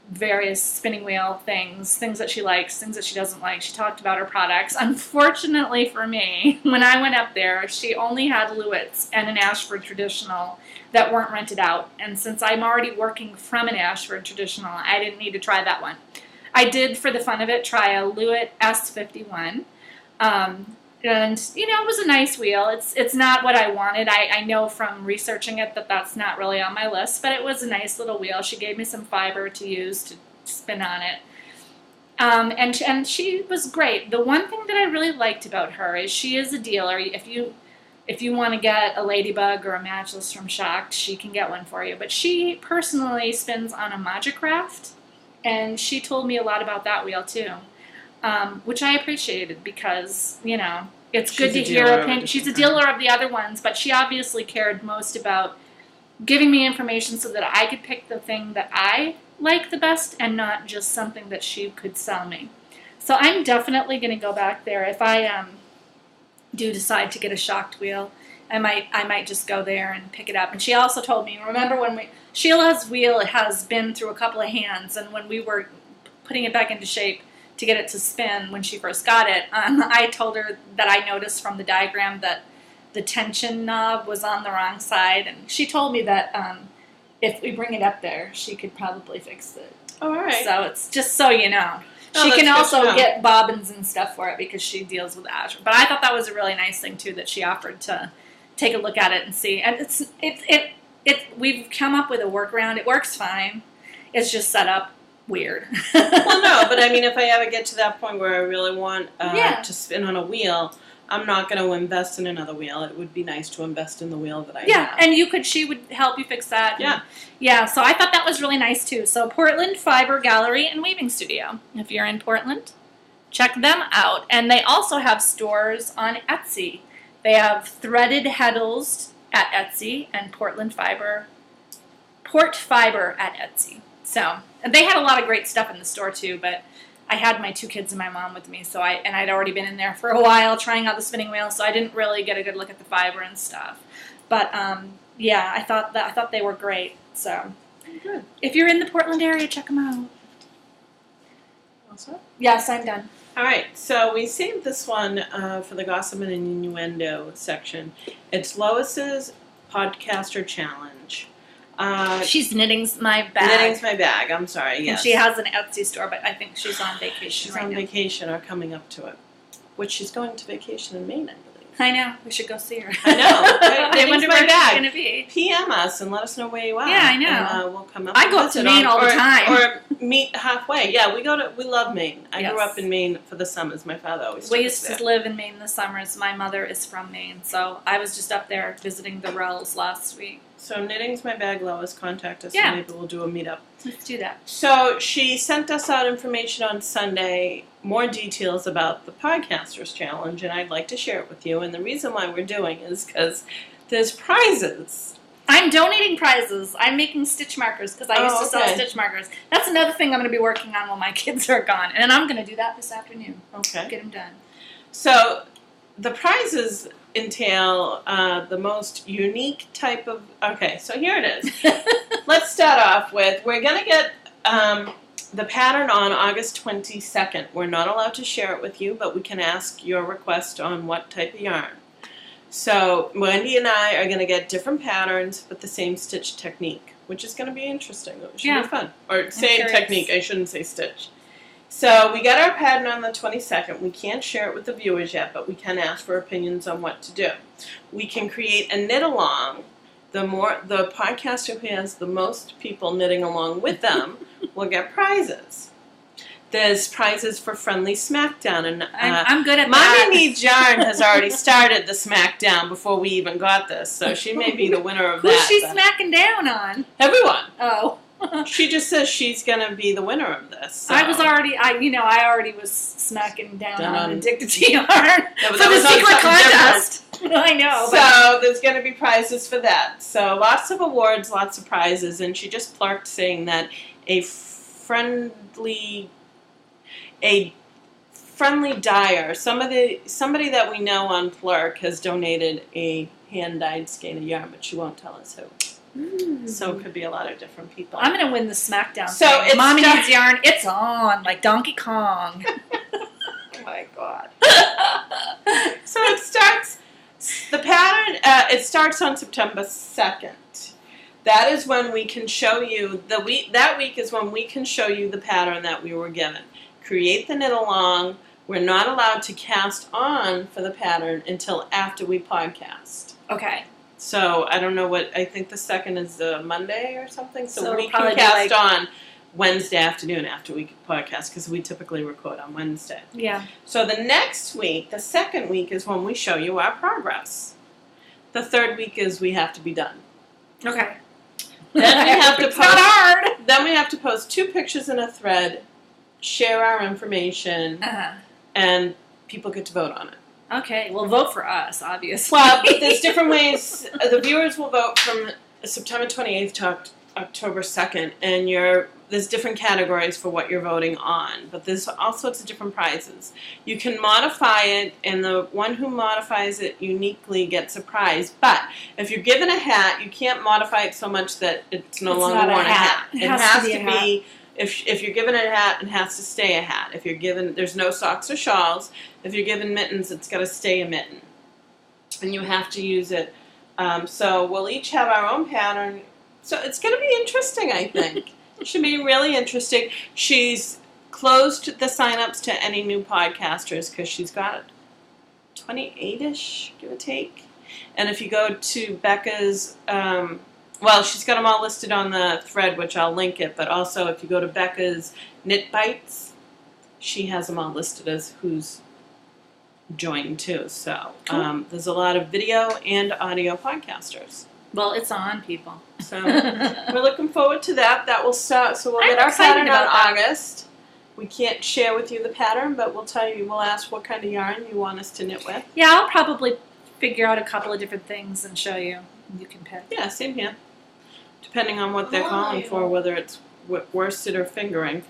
various spinning wheel things that she likes, things that she doesn't like. She talked about her products. Unfortunately for me, when I went up there, she only had Lewitts and an Ashford Traditional that weren't rented out. And since I'm already working from an Ashford Traditional, I didn't need to try that one. I did, for the fun of it, try a Lewitt S51. And, it was a nice wheel. It's not what I wanted. I know from researching it that that's not really on my list, but it was a nice little wheel. She gave me some fiber to use to spin on it. And she was great. The one thing that I really liked about her is she is a dealer. If you want to get a ladybug or a matchless from Shocked, she can get one for you. But she personally spins on a Magicraft, and she told me a lot about that wheel too, which I appreciated because, it's good to hear opinion. She's a dealer of the other ones, but she obviously cared most about giving me information so that I could pick the thing that I like the best and not just something that she could sell me. So I'm definitely going to go back there. If I do decide to get a Shocked wheel, I might just go there and pick it up. And she also told me, remember when Sheila's wheel has been through a couple of hands, and when we were putting it back into shape to get it to spin when she first got it, I told her that I noticed from the diagram that the tension knob was on the wrong side, and she told me that if we bring it up there, she could probably fix it. Oh, all right. So it's just so you know. Oh, she can that's good to also know. get bobbins and stuff for it because she deals with Azure. But I thought that was a really nice thing too, that she offered to take a look at it and see. And we've come up with a workaround. It works fine. It's just set up weird. Well, no, but I mean, if I ever get to that point where I really want Yeah. to spin on a wheel, I'm not going to invest in another wheel. It would be nice to invest in the wheel that I Yeah, have. and she would help you fix that. Yeah. Yeah, so I thought that was really nice too. So Portland Fiber Gallery and Weaving Studio. If you're in Portland, check them out. And they also have stores on Etsy. They have Threaded Heddles at Etsy and Port Fiber at Etsy. So, and they had a lot of great stuff in the store too, but I had my 2 kids and my mom with me, so I'd already been in there for a while trying out the spinning wheel, so I didn't really get a good look at the fiber and stuff. But yeah, I thought they were great. So Good. if you're in the Portland area, check them out. Also? Yes, I'm done. All right, so we saved this one for the gossip and innuendo section. It's Lois's Podcaster Challenge. She's knitting's my bag. Knitting's my bag. I'm sorry. Yes. And she has an Etsy store, but I think she's on vacation She's right on now. vacation or coming up to it. Which she's going to vacation in Maine, I believe. I know. We should go see her. I know. I wonder where she's going to be. PM us and let us know where you are. Yeah, I know. And we'll come up. I and go up to visit Maine all the time. Or meet halfway. Yeah, we love Maine. I grew Yes. up in Maine for the summers. My father always We took used us to live in Maine in the summers. My mother is from Maine, so I was just up there visiting the Rells last week. So Knitting's my bag, Lois. Contact us Yeah. and maybe we'll do a meetup. Let's do that. So she sent us out information on Sunday, more details about the Podcasters Challenge, and I'd like to share it with you. And the reason why we're doing is because there's prizes. I'm donating prizes. I'm making stitch markers because I used to sell okay. stitch markers. That's another thing I'm going to be working on while my kids are gone. And I'm going to do that this afternoon. Okay. Get them done. So the prizes entail the most unique type of... Okay, so here it is. Let's start off with, we're going to get the pattern on August 22nd. We're not allowed to share it with you, but we can ask your request on what type of yarn. So Wendy and I are going to get different patterns with the same stitch technique, which is going to be interesting. It should be fun. Or same curious. technique, I shouldn't say stitch. So we got our pattern on the 22nd. We can't share it with the viewers yet, but we can ask for opinions on what to do. We can create a knit along. The podcaster who has the most people knitting along with them will get prizes. There's prizes for friendly smackdown, and I'm good at Mommy that. Needs Yarn has already started the smackdown before we even got this, so she may be the winner of Who's that. she but- smacking down on? Everyone. Oh. She just says she's going to be the winner of this. So. I already was smacking down on Addicted to Yarn but for that the was on secret something contest. I know. So there's going to be prizes for that. So lots of awards, lots of prizes, and she just clerked saying that a friendly dyer, somebody that we know on Plurk has donated a hand-dyed skein of yarn, but she won't tell us who. So it could be a lot of different people. I'm going to win the smackdown. So thing. it's Mommy just- Needs Yarn, it's on, like Donkey Kong. Oh my god. So it starts, the pattern, it starts on September 2nd. That is when we can show you that week is when we can show you the pattern that we were given. Create the knit along. We're not allowed to cast on for the pattern until after we podcast. Okay. So I don't know I think the second is the Monday or something. So we probably can cast on Wednesday afternoon after we podcast because we typically record on Wednesday. Yeah. So the next week, the second week, is when we show you our progress. The third week is we have to be done. Okay. Then we have to it's not hard. Then we have to post 2 pictures in a thread, share our information, and people get to vote on it. Okay. Well, vote for us, obviously. Well, but there's different ways. The viewers will vote from September 28th to October 2nd, and there's different categories for what you're voting on, but there's all sorts of different prizes. You can modify it, and the one who modifies it uniquely gets a prize. But if you're given a hat, you can't modify it so much that it's no longer worn a hat. It has to be if you're given a hat, it has to stay a hat. If you're given, there's no socks or shawls. If you're given mittens, it's got to stay a mitten, and you have to use it. So we'll each have our own pattern. So it's going to be interesting, I think. It should be really interesting. She's closed the sign-ups to any new podcasters because she's got 28-ish, give or take. And if you go to Becca's, she's got them all listed on the thread, which I'll link it. But also, if you go to Becca's Knit Bites, she has them all listed as who's joined too. So there's a lot of video and audio podcasters. Well, it's on, people. So we're looking forward to that. That will start. So we'll get our pattern on August. We can't share with you the pattern, but we'll tell you. We'll ask what kind of yarn you want us to knit with. Yeah, I'll probably figure out a couple of different things and show you. You can pick. Yeah, same here. Depending on what they're calling for, whether it's worsted or fingering.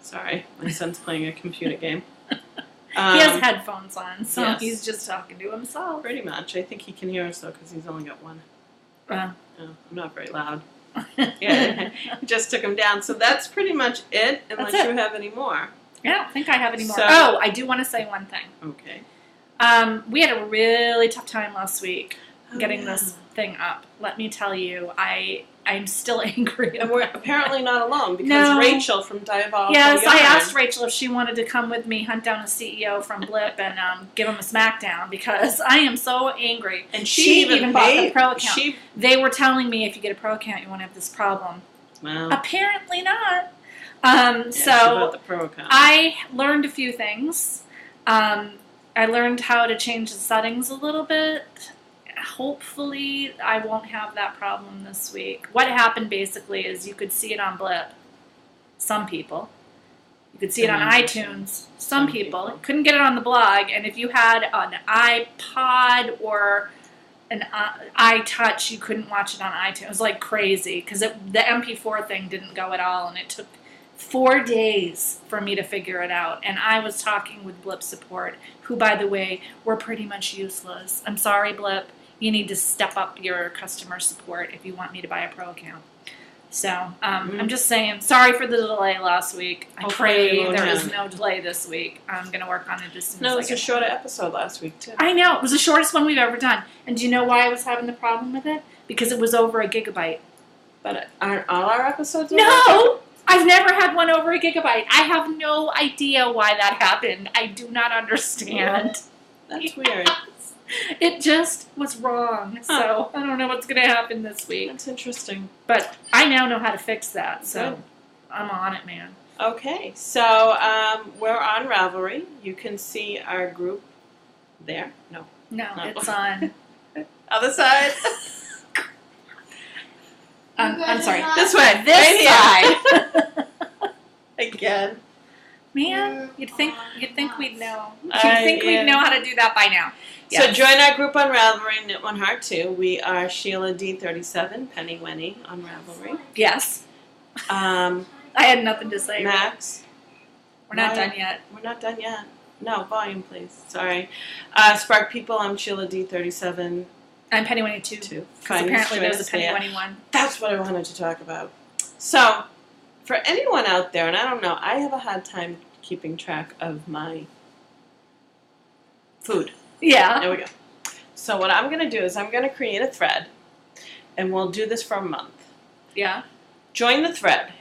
Sorry, my son's playing a computer game. He has headphones on, so yes. He's just talking to himself. Pretty much. I think he can hear us, though, because he's only got one. No, I'm not very loud. Yeah, I just took him down. So that's pretty much it, unless you have any more. I don't think I have any more. So, I do want to say one thing. Okay. We had a really tough time last week getting this thing up. Let me tell you, I'm still angry. And we're apparently not alone because Rachel from Diabolical Yes, Yarn. I asked Rachel if she wanted to come with me, hunt down a CEO from Blip, and give him a smackdown because I am so angry. And she even bought the pro account. They were telling me if you get a pro account, you won't have this problem. Well, apparently not. she bought the pro account. I learned a few things. I learned how to change the settings a little bit. Hopefully, I won't have that problem this week. What happened basically is you could see it on Blip. Some people. You could see it on iTunes. Some people. Couldn't get it on the blog. And if you had an iPod or an iTouch, you couldn't watch it on iTunes. It was like crazy because the MP4 thing didn't go at all. And it took 4 days for me to figure it out. And I was talking with Blip support, who, by the way, were pretty much useless. I'm sorry, Blip. You need to step up your customer support if you want me to buy a pro account. So I'm just saying, sorry for the delay last week. I pray there is no delay this week. I'm going to work on it as soon as I get No, it was a shorter episode last week, too. I know. It was the shortest one we've ever done. And do you know why I was having the problem with it? Because it was over a gigabyte. But aren't all our episodes over? No! I've never had one over a gigabyte. I have no idea why that happened. I do not understand. That's weird. It just was wrong. So I don't know what's going to happen this week. That's interesting. But I now know how to fix that. So I'm on it, man. Okay. So we're on Ravelry. You can see our group there. No, it's on. Other side. I'm sorry. This way. This side. Again. Man, you'd think we'd know. You'd think we'd know how to do that by now. Yes. So join our group on Ravelry, Knit One Heart 2. We are Sheila D37, Penny Wendy on Ravelry. Yes. I had nothing to say. Max. We're not done yet. We're not done yet. No, volume, please. Sorry. Spark People, I'm Sheila D37. I'm Penny Wendy 2. Because apparently there's a Penny Wendy 1. That's what I wanted to talk about. So, for anyone out there, and I don't know, I have a hard time keeping track of my food. Yeah. There we go. So what I'm going to do is I'm going to create a thread, and we'll do this for a month. Yeah. Join the thread.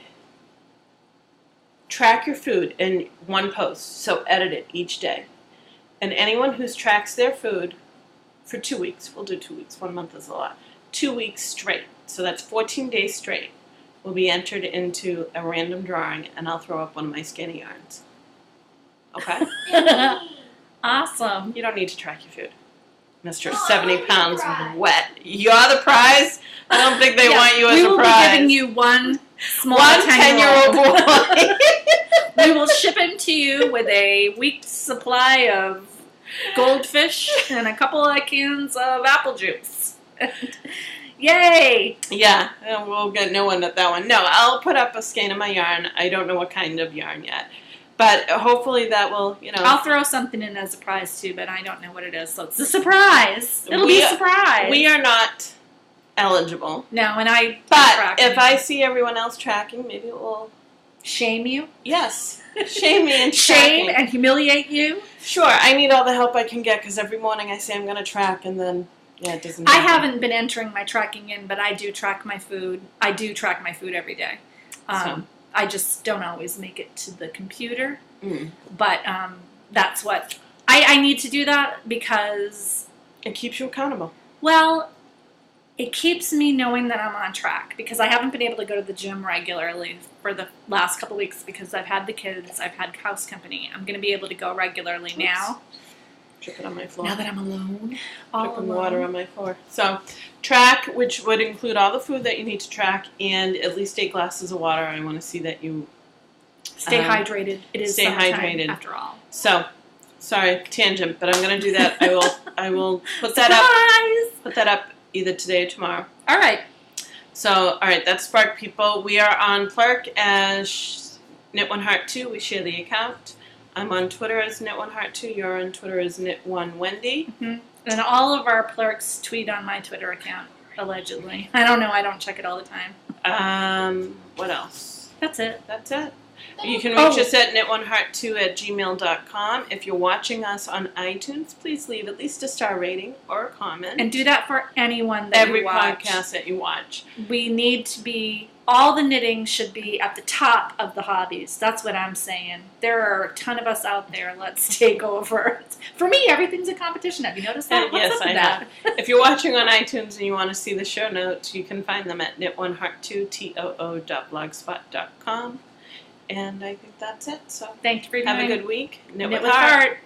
Track your food in one post, so edit it each day. And anyone who tracks their food for 2 weeks, we'll do 2 weeks, 1 month is a lot, 2 weeks straight, so that's 14 days straight, will be entered into a random drawing, and I'll throw up one of my skinny yarns. Okay? Awesome. You don't need to track your food. Mr. 70 pounds wet. You're the prize? I don't think they want you as a prize. We will be giving you one small 10-year-old boy. We will ship him to you with a week's supply of goldfish and a couple of cans of apple juice. Yay! Yeah, we'll get no one at that one. No, I'll put up a skein of my yarn. I don't know what kind of yarn yet. But hopefully that will, I'll throw something in as a prize too, but I don't know what it is, so it's a surprise. It'll be a surprise. We are not eligible. No, and I. But if I see everyone else tracking, maybe it will shame you. Yes, shame me and shame and humiliate you. Sure, I need all the help I can get because every morning I say I'm going to track, and then it doesn't. I haven't been entering my tracking in, but I do track my food. I do track my food every day. I just don't always make it to the computer. But that's what I need to do that because it keeps you accountable. Well, it keeps me knowing that I'm on track because I haven't been able to go to the gym regularly for the last couple of weeks because I've had the kids, I've had house company. I'm going to be able to go regularly now. Drip it on my floor. Now that I'm alone. Dripping water on my floor. So, track, which would include all the food that you need to track and at least 8 glasses of water. I want to see that you stay hydrated. It is stay hydrated after all. So, sorry, tangent, but I'm going to do that. I will put that up. Put that up either today or tomorrow. All right. So, all right, that's Spark People. We are on Plurk as Knit1Heart2. We share the account. I'm on Twitter as Knit1Heart2. You're on Twitter as Knit1Wendy. Mm-hmm. And all of our Plurks tweet on my Twitter account, allegedly. I don't know. I don't check it all the time. What else? That's it. That's it. You can reach us at knit1heart2@gmail.com. If you're watching us on iTunes, please leave at least a star rating or a comment. And do that for anyone that you watch. Every podcast that you watch. We need to be, all the knitting should be at the top of the hobbies. That's what I'm saying. There are a ton of us out there. Let's take over. For me, everything's a competition. Have you noticed that? Yes, I have. If you're watching on iTunes and you want to see the show notes, you can find them at knit1heart2too.blogspot.com. And I think that's it. So thank you for have a good week. Knit with Heart.